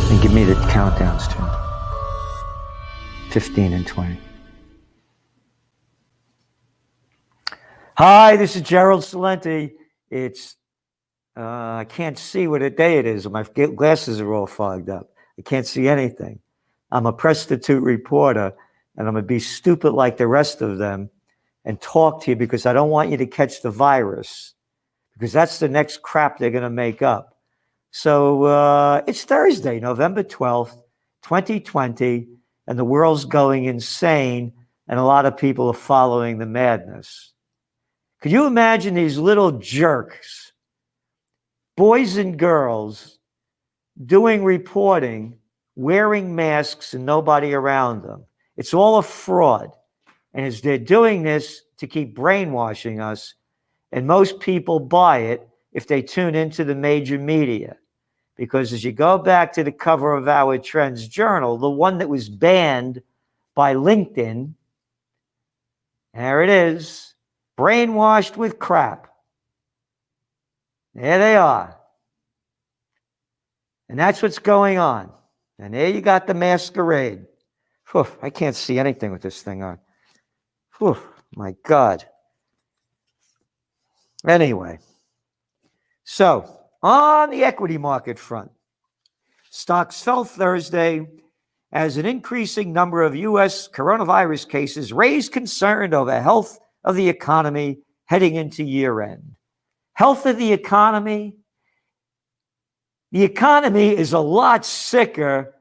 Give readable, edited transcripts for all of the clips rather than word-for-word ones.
And give me the countdowns too. 15 and 20. Hi, this is Gerald Celente. It's, I can't see what day it is. My glasses are all fogged up. I can't see anything. I'm a prostitute reporter, and I'm going to be stupid like the rest of them and talk to you because I don't want you to catch the virus, because that's the next crap they're going to make up. So it's Thursday, November 12th, 2020, and the world's going insane, and a lot of people are following the madness. Could you imagine these little jerks, boys and girls, doing reporting, wearing masks and nobody around them? It's all a fraud. And they're doing this to keep brainwashing us, and most people buy it if they tune into the major media. Because as you go back to the cover of our Trends Journal, the one that was banned by LinkedIn, there it is, brainwashed with crap. There they are. And that's what's going on. And there you got the masquerade. Whew, I can't see anything with this thing on. Whew, my God. Anyway, so on the equity market front, stocks fell Thursday as an increasing number of U.S. coronavirus cases raised concern over health of the economy heading into year end. Health of the economy? The economy is a lot sicker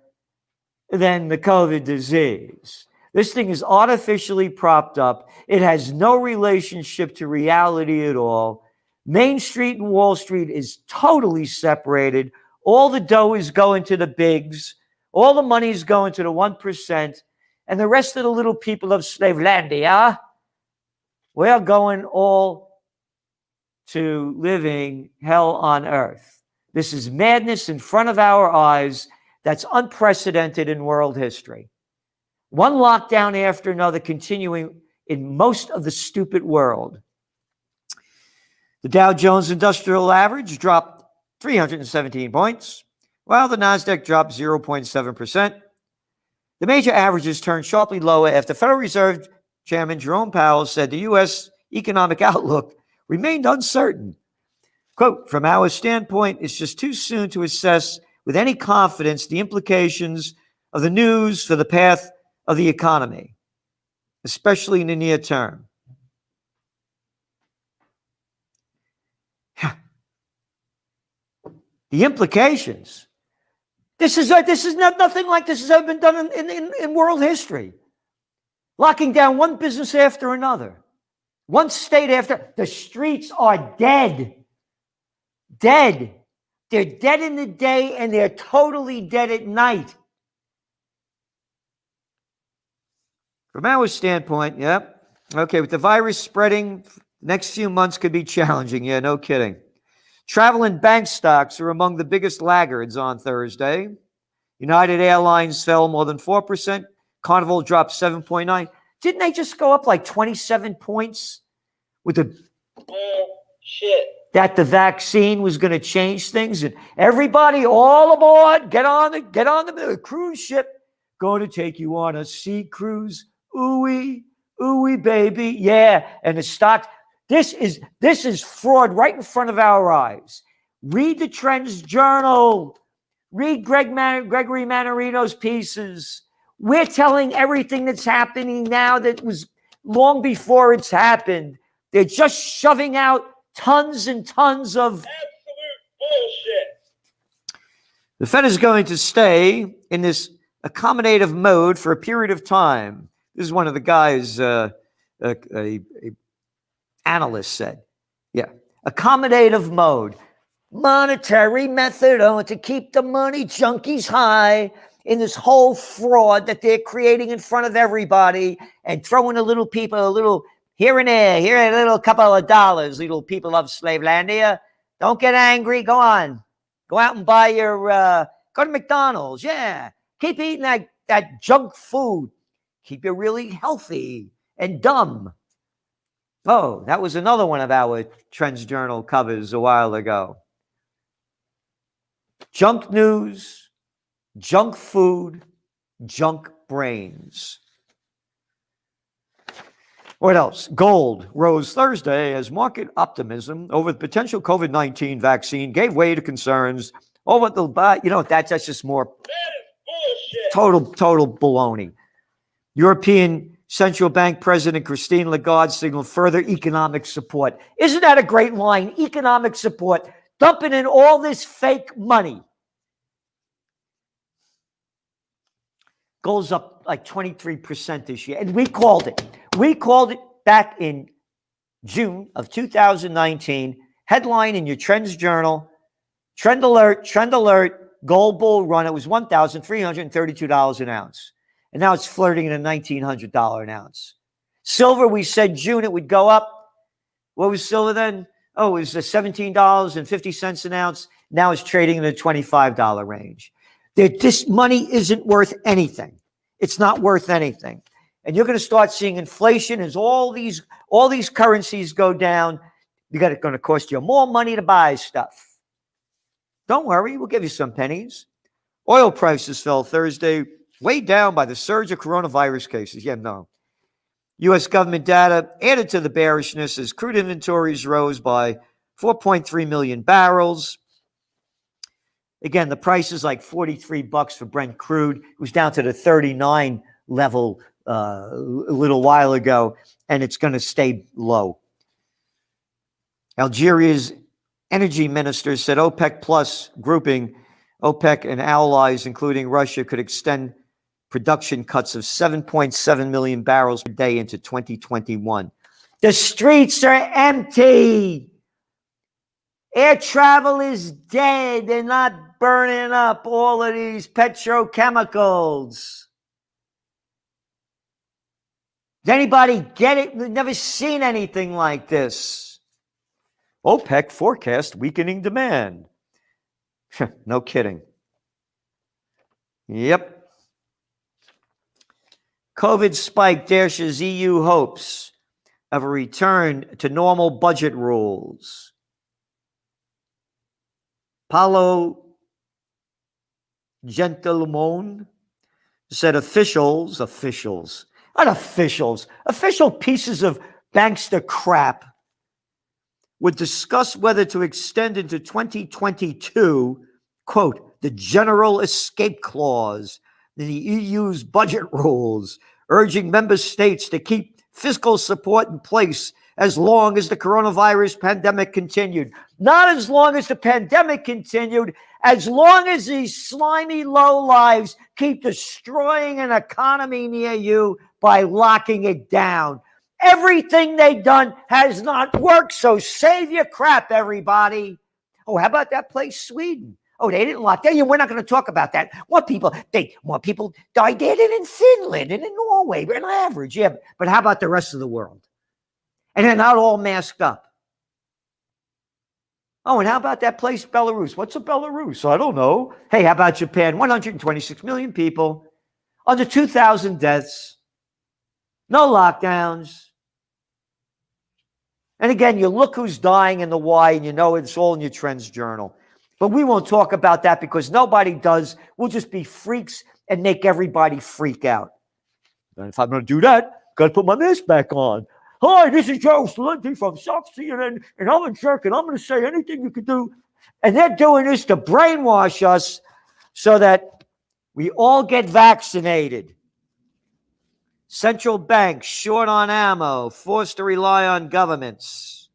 than the COVID disease. This thing is artificially propped up. It has no relationship to reality at all. Main Street and Wall Street is totally separated. All the dough is going to the bigs. All the money is going to the 1%. And the rest of the little people of Slavelandia, we're going all to living hell on earth. This is madness in front of our eyes that's unprecedented in world history. One lockdown after another continuing in most of the stupid world. The Dow Jones Industrial Average dropped 317 points, while the Nasdaq dropped 0.7%. The major averages turned sharply lower after Federal Reserve Chairman Jerome Powell said the U.S. economic outlook remained uncertain. Quote, "From our standpoint, it's just too soon to assess with any confidence the implications of the news for the path of the economy, especially in the near term." The implications. This is nothing like this has ever been done in world history. Locking down one business after another, one state after. The streets are dead. Dead. They're dead in the day and they're totally dead at night. From our standpoint, okay, with the virus spreading, the next few months could be challenging. Yeah, no kidding. Travel and bank stocks are among the biggest laggards on Thursday. United Airlines fell more than 4%. Carnival dropped 7.9%. Didn't they just go up like 27 points with the bullshit that the vaccine was going to change things? And everybody all aboard, get on the cruise ship, going to take you on a sea cruise. Ooey, ooey, baby. Yeah, and the stocks. This is fraud right in front of our eyes. Read the Trends Journal. Read Gregory Manarino's pieces. We're telling everything that's happening now that was long before it's happened. They're just shoving out tons and tons of absolute bullshit. The Fed is going to stay in this accommodative mode for a period of time. This is one of the guys, analyst said. Yeah. Accommodative mode. Monetary method to keep the money junkies high in this whole fraud that they're creating in front of everybody and throwing a little people, a little here and there, here a little couple of dollars, little people of Slavelandia. Don't get angry. Go on. Go out and buy your, go to McDonald's. Yeah. Keep eating that junk food. Keep you really healthy and dumb. Oh, that was another one of our Trends Journal covers a while ago. Junk news, junk food, junk brains. What else? Gold rose Thursday as market optimism over the potential COVID-19 vaccine gave way to concerns over the, that's just more total baloney. European Central Bank President Christine Lagarde signaled further economic support. Isn't that a great line? Economic support, dumping in all this fake money. Gold's up like 23% this year. And we called it. We called it back in June of 2019. Headline in your Trends Journal, Trend alert, gold bull run. It was $1,332 an ounce. And now it's flirting at $1,900 an ounce. Silver, we said June it would go up. What was silver then? Oh, it was $17.50 an ounce. Now it's trading in the $25 range. This money isn't worth anything. It's not worth anything. And you're going to start seeing inflation as all these currencies go down. It's going to cost you more money to buy stuff. Don't worry, we'll give you some pennies. Oil prices fell Thursday, weighed down by the surge of coronavirus cases. U.S. government data added to the bearishness as crude inventories rose by 4.3 million barrels. Again, the price is like $43 for Brent crude. It was down to the 39 level a little while ago, and it's going to stay low. Algeria's energy minister said OPEC Plus grouping, OPEC and allies, including Russia, could extend production cuts of 7.7 million barrels per day into 2021. The streets are empty. Air travel is dead. They're not burning up all of these petrochemicals. Does anybody get it? We've never seen anything like this. OPEC forecast weakening demand. No kidding. Yep. COVID spike dashes EU hopes of a return to normal budget rules. Paolo Gentilmone said official pieces of bankster crap would discuss whether to extend into 2022, quote, the general escape clause in the EU's budget rules, urging member states to keep fiscal support in place as long as the coronavirus pandemic continued. Not as long as the pandemic continued, as long as these slimy lowlives keep destroying an economy near you by locking it down. Everything they've done has not worked, so save your crap, everybody. Oh, how about that place, Sweden? Oh, they didn't lock down. We're not going to talk about that. More people died dead in Finland and in Norway, on average. Yeah, but how about the rest of the world? And they're not all masked up. Oh, and how about that place, Belarus? What's a Belarus? I don't know. Hey, how about Japan? 126 million people, under 2,000 deaths, no lockdowns. And again, you look who's dying and the why, and you know it's all in your Trends Journal. But we won't talk about that because nobody does. We'll just be freaks and make everybody freak out. And if I'm going to do that, got to put my mask back on. Hi, this is Gerald Celente from Sox CNN, and I'm a jerk, and I'm going to say anything you can do. And they're doing this to brainwash us so that we all get vaccinated. Central banks short on ammo, forced to rely on governments.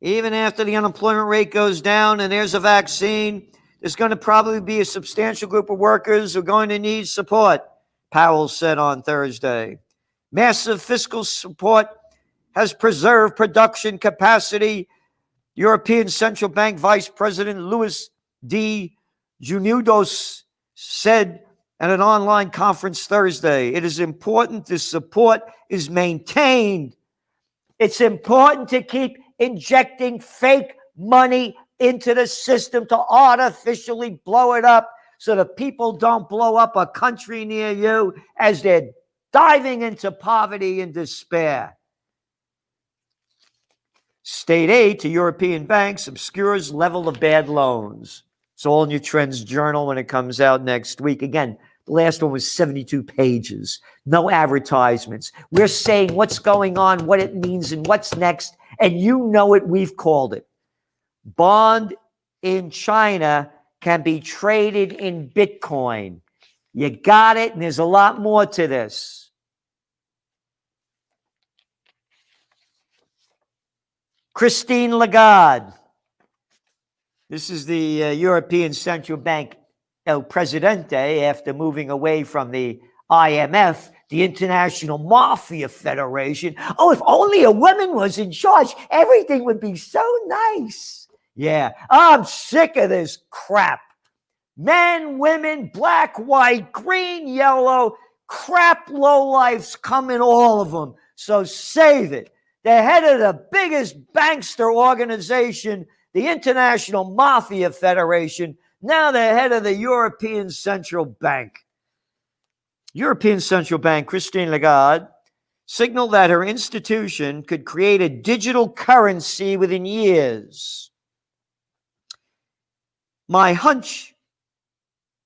Even after the unemployment rate goes down and there's a vaccine, there's going to probably be a substantial group of workers who are going to need support, Powell said on Thursday. Massive fiscal support has preserved production capacity. European Central Bank Vice President Luis D. Junaudos said at an online conference Thursday, it is important this support is maintained. It's important to keep injecting fake money into the system to artificially blow it up so that people don't blow up a country near you as they're diving into poverty and despair. State aid to European banks obscures level of bad loans. It's all in your Trends Journal when it comes out next week. Again, the last one was 72 pages. No advertisements. We're saying what's going on, what it means, and what's next. And you know it. We've called it. Bond in China can be traded in Bitcoin. You got it. And there's a lot more to this. Christine Lagarde. This is the European Central Bank El Presidente after moving away from the IMF, the International Mafia Federation. Oh, if only a woman was in charge, everything would be so nice. Yeah, I'm sick of this crap. Men, women, black, white, green, yellow, crap lowlifes come in all of them. So save it. The head of the biggest bankster organization, the International Mafia Federation, now the head of the European Central Bank. European Central Bank, Christine Lagarde, signaled that her institution could create a digital currency within years. My hunch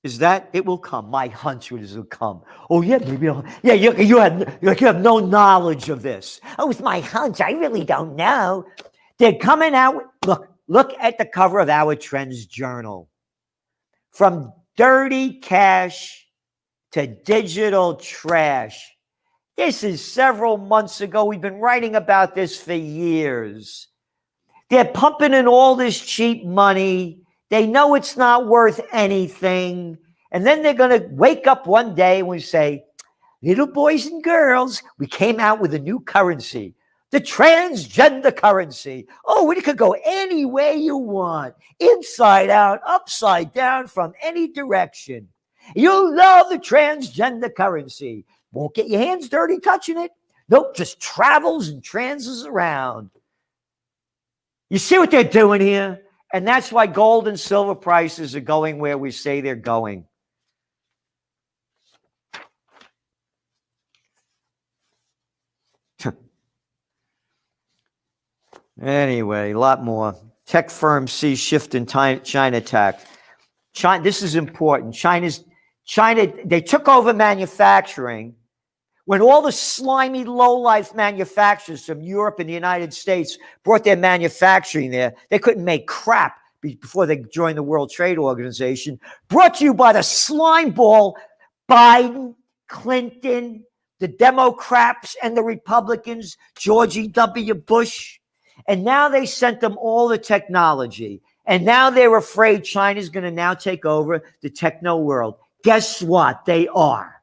is that it will come. My hunch is it will come. Oh, yeah, maybe I'll, yeah, you have no knowledge of this. Oh, it's my hunch. I really don't know. They're coming out. Look at the cover of our Trends Journal. From dirty cash to digital trash. This is several months ago. We've been writing about this for years. They're pumping in all this cheap money. They know it's not worth anything. And then they're going to wake up one day and we say, little boys and girls, we came out with a new currency, the transgender currency. Oh, it could go any way you want, inside out, upside down, from any direction. You'll love the transgender currency. Won't get your hands dirty touching it. Nope, just travels and transes around. You see what they're doing here? And that's why gold and silver prices are going where we say they're going. Anyway, a lot more. Tech firms see shift in China tax. China, this is important. China, they took over manufacturing. When all the slimy, low-life manufacturers from Europe and the United States brought their manufacturing there, they couldn't make crap before they joined the World Trade Organization. Brought to you by the slime ball, Biden, Clinton, the Democrats and the Republicans, George W. Bush. And now they sent them all the technology. And now they're afraid China's going to now take over the techno world. Guess what? They are.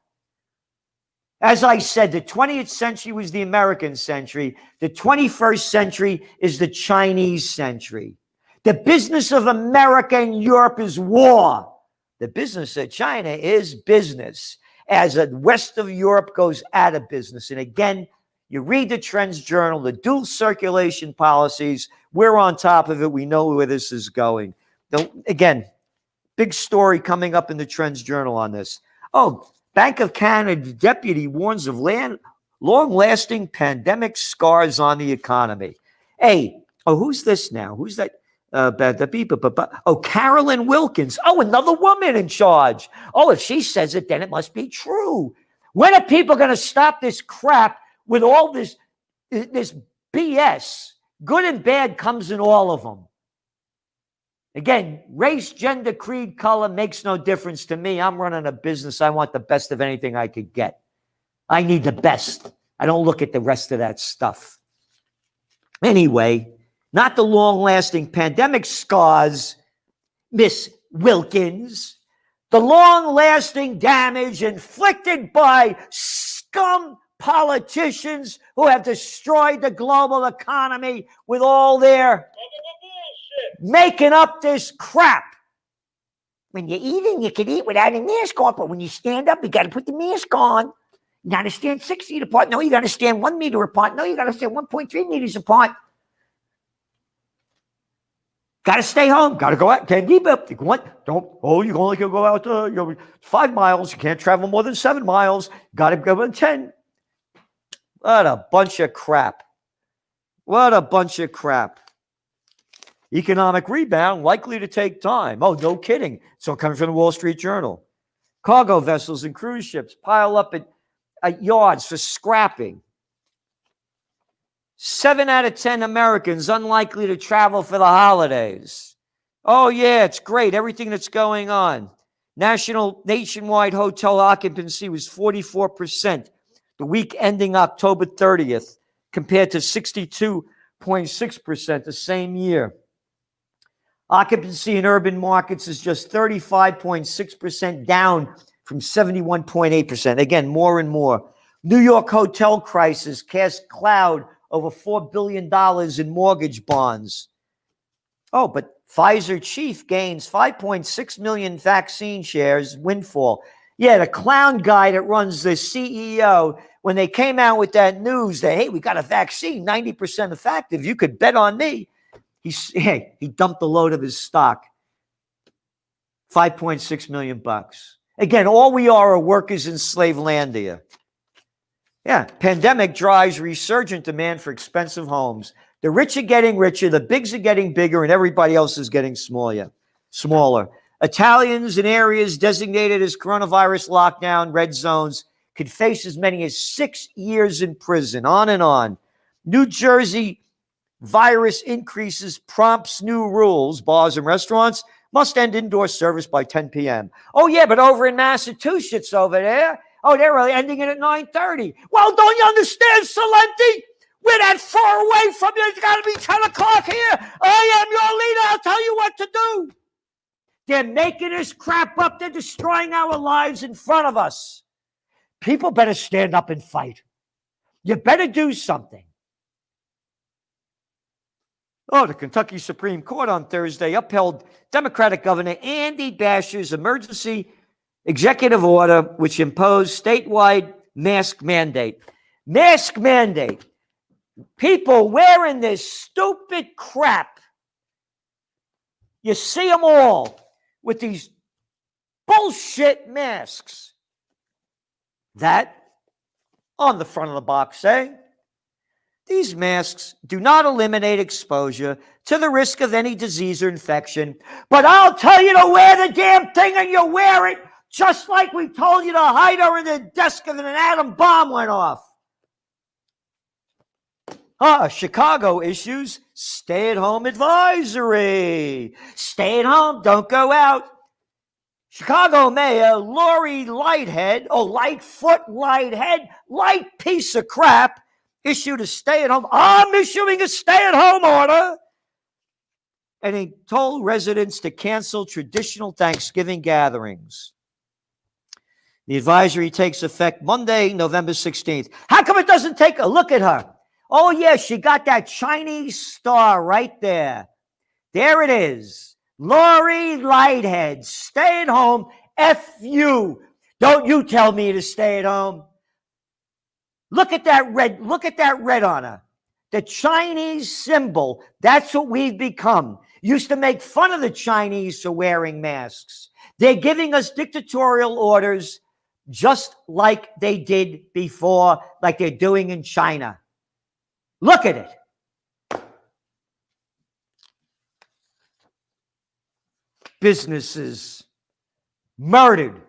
As I said, the 20th century was the American century. The 21st century is the Chinese century. The business of America and Europe is war. The business of China is business. As the west of Europe goes out of business. And again, you read the Trends Journal, the dual circulation policies, we're on top of it. We know where this is going. Again, big story coming up in the Trends Journal on this. Oh, Bank of Canada deputy warns of long-lasting pandemic scars on the economy. Hey, who's this now? Who's that? Carolyn Wilkins. Oh, another woman in charge. Oh, if she says it, then it must be true. When are people going to stop this crap with all this BS? Good and bad comes in all of them. Again, race, gender, creed, color makes no difference to me. I'm running a business. I want the best of anything I could get. I need the best. I don't look at the rest of that stuff. Anyway, not the long-lasting pandemic scars, Miss Wilkins. The long-lasting damage inflicted by scum politicians who have destroyed the global economy with all their making up this crap. When you're eating, you can eat without a mask on, but when you stand up, you got to put the mask on. You got to stand 6 feet apart. No, you got to stand 1 meter apart. No, you got to stand 1.3 meters apart. Got to stay home. Got to go out. Can't keep up. You can only go out 5 miles. You can't travel more than 7 miles. Got to go in 10. What a bunch of crap. What a bunch of crap. Economic rebound likely to take time. Oh, no kidding. So coming from the Wall Street Journal. Cargo vessels and cruise ships pile up at yards for scrapping. 7 out of 10 Americans unlikely to travel for the holidays. Oh, yeah, it's great. Everything that's going on. Nationwide hotel occupancy was 44% the week ending October 30th, compared to 62.6% the same year. Occupancy in urban markets is just 35.6%, down from 71.8%. Again, more and more. New York hotel crisis casts cloud over $4 billion in mortgage bonds. Oh, but Pfizer chief gains 5.6 million vaccine shares, windfall. Yeah, the clown guy that runs the CEO, when they came out with that news that, hey, we got a vaccine, 90% effective, you could bet on me. He dumped a load of his stock. 5.6 million bucks. Again, all we are workers in Slavelandia. Yeah, pandemic drives resurgent demand for expensive homes. The rich are getting richer, the bigs are getting bigger, and everybody else is getting smaller. Italians in areas designated as coronavirus lockdown red zones could face as many as 6 years in prison, on and on. New Jersey virus increases prompts new rules. Bars and restaurants must end indoor service by 10 p.m. Oh, yeah, but over in Massachusetts over there, oh, they're really ending it at 9:30. Well, don't you understand, Celente? We're that far away from you. It's got to be 10 o'clock here. I am your leader. I'll tell you what to do. They're making us crap up. They're destroying our lives in front of us. People better stand up and fight. You better do something. Oh, the Kentucky Supreme Court on Thursday upheld Democratic Governor Andy Beshear's emergency executive order, which imposed statewide mask mandate. Mask mandate. People wearing this stupid crap. You see them all with these bullshit masks. That, on the front of the box, saying, these masks do not eliminate exposure to the risk of any disease or infection, but I'll tell you to wear the damn thing and you wear it, just like we told you to hide her in the desk and an atom bomb went off. Chicago issues stay-at-home advisory. Stay at home, don't go out. Chicago Mayor Lori Lightfoot, light piece of crap, issued a stay-at-home. I'm issuing a stay-at-home order. And he told residents to cancel traditional Thanksgiving gatherings. The advisory takes effect Monday, November 16th. How come it doesn't take a look at her? Oh, yeah, she got that Chinese star right there. There it is. Lori Lighthead, stay at home. F you. Don't you tell me to stay at home. Look at that red. Look at that red on her. The Chinese symbol. That's what we've become. Used to make fun of the Chinese for wearing masks. They're giving us dictatorial orders just like they did before, like they're doing in China. Look at it. Businesses murdered,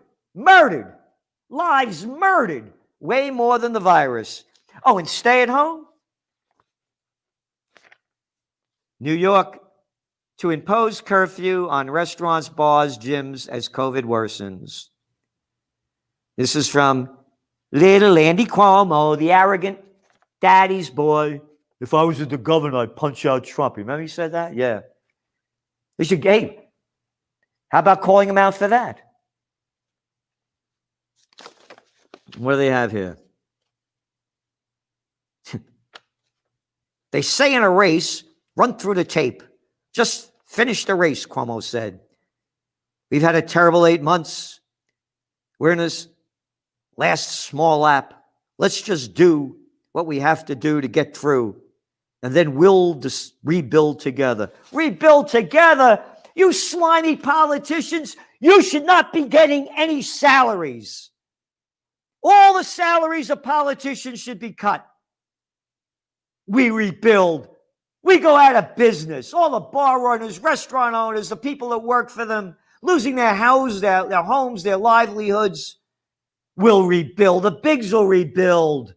lives murdered, way more than the virus. Oh, and stay at home? New York to impose curfew on restaurants, bars, gyms as COVID worsens. This is from little Andy Cuomo, the arrogant daddy's boy. If I was the governor, I'd punch out Trump. Remember he said that? Yeah. They should, hey, how about calling him out for that? What do they have here? They say in a race, run through the tape. Just finish the race, Cuomo said. We've had a terrible 8 months. We're in this last small lap. Let's just do what we have to do to get through. And then we'll just rebuild together. Rebuild together? You slimy politicians, you should not be getting any salaries. All the salaries of politicians should be cut. We rebuild. We go out of business. All the bar owners, restaurant owners, the people that work for them, losing their house, their homes, their livelihoods, will rebuild. The bigs will rebuild.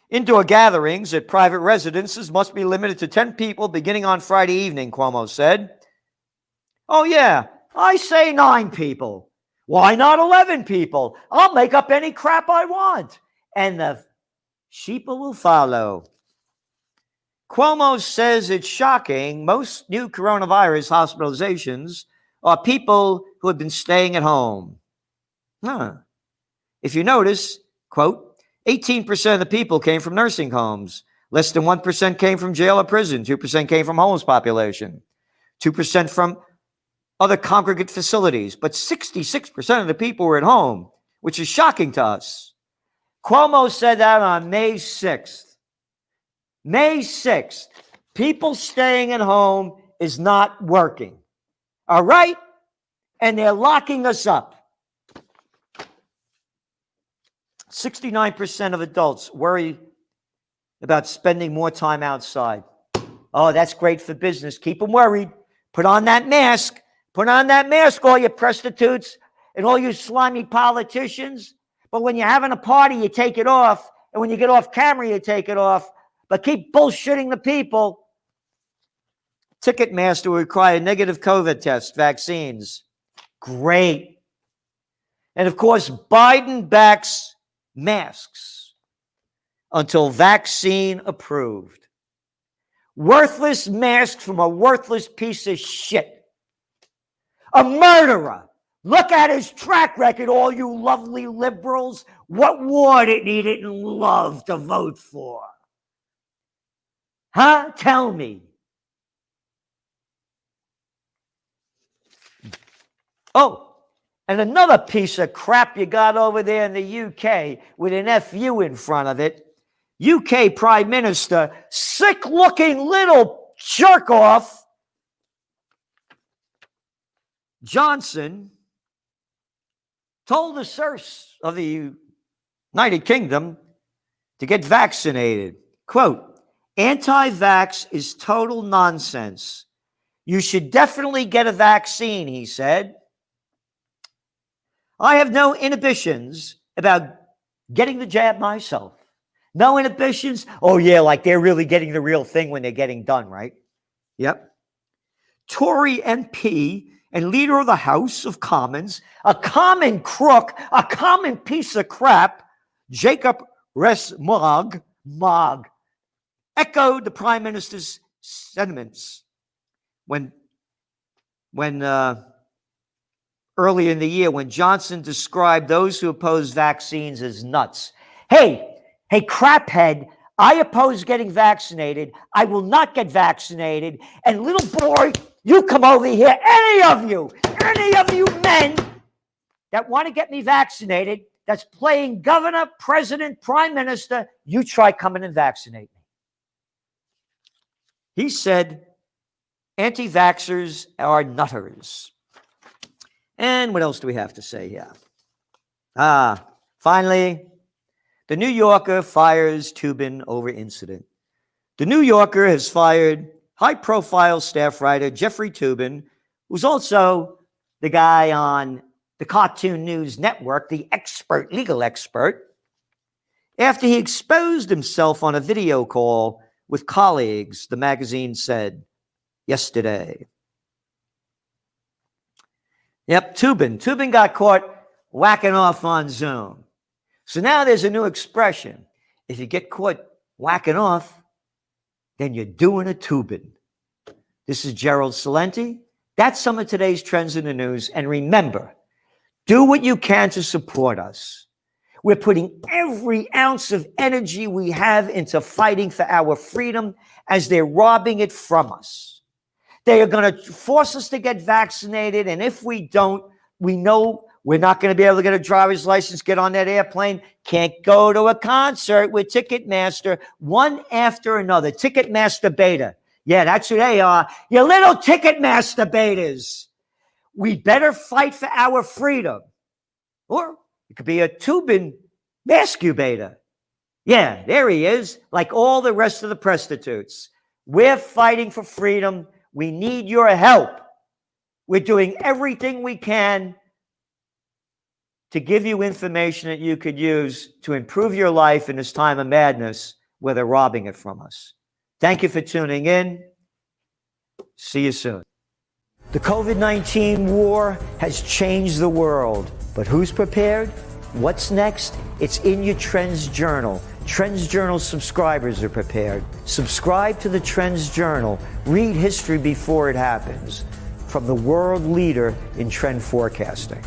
Indoor gatherings at private residences must be limited to 10 people beginning on Friday evening, Cuomo said. Oh, yeah, I say 9 people. Why not 11 people? I'll make up any crap I want. And the sheep will follow. Cuomo says it's shocking. Most new coronavirus hospitalizations are people who have been staying at home. If you notice, quote, 18% of the people came from nursing homes. Less than 1% came from jail or prison. 2% came from homeless population. 2% from other congregate facilities. But 66% of the people were at home, which is shocking to us. Cuomo said that on May 6th. May 6th. People staying at home is not working. All right? And they're locking us up. 69% of adults worry about spending more time outside. Oh, that's great for business. Keep them worried. Put on that mask. Put on that mask, all you prostitutes and all you slimy politicians. But when you're having a party, you take it off. And when you get off camera, you take it off. But keep bullshitting the people. Ticketmaster will require negative COVID tests, vaccines. Great. And of course, Biden backs masks until vaccine approved. Worthless masks from a worthless piece of shit. A murderer. Look at his track record, all you lovely liberals. What war didn't he didn't love to vote for? Huh? Tell me. Oh, and another piece of crap you got over there in the UK with an FU in front of it. UK Prime Minister, sick-looking little jerk-off, Johnson, told the serfs of the United Kingdom to get vaccinated. Quote, anti-vax is total nonsense. You should definitely get a vaccine, he said. I have no inhibitions about getting the jab myself. No inhibitions. Oh, yeah, like they're really getting the real thing when they're getting done, right? Yep. Tory MP and leader of the House of Commons, a common crook, a common piece of crap, Jacob Rees-Mogg, echoed the Prime Minister's sentiments when earlier in the year when Johnson described those who oppose vaccines as nuts. Hey, craphead, I oppose getting vaccinated. I will not get vaccinated. And little boy, you come over here, any of you men that want to get me vaccinated, that's playing governor, president, prime minister, you try coming and vaccinate me. He said, anti-vaxxers are nutters. And what else do we have to say here? Finally, the New Yorker fires Toobin over incident. The New Yorker has fired high-profile staff writer Jeffrey Toobin, who's also the guy on the Cartoon News Network, the legal expert, after he exposed himself on a video call with colleagues, the magazine said yesterday. Yep, Toobin got caught whacking off on Zoom. So now there's a new expression. If you get caught whacking off, then you're doing a Toobin. This is Gerald Celente. That's some of today's trends in the news. And remember, do what you can to support us. We're putting every ounce of energy we have into fighting for our freedom as they're robbing it from us. They are going to force us to get vaccinated. And if we don't, we know we're not going to be able to get a driver's license, get on that airplane, can't go to a concert with Ticketmaster, one after another. Ticketmaster beta. Yeah, that's who they are. You little Ticketmaster betas. We better fight for our freedom. Or It could be a tubing masturbator. Yeah, there he is, like all the rest of the prostitutes. We're fighting for freedom. We need your help. We're doing everything we can to give you information that you could use to improve your life in this time of madness where they're robbing it from us. Thank you for tuning in. See you soon. The COVID-19 war has changed the world, but who's prepared? What's next? It's in your Trends Journal. Trends Journal subscribers are prepared. Subscribe to the Trends Journal. Read history before it happens. From the world leader in trend forecasting.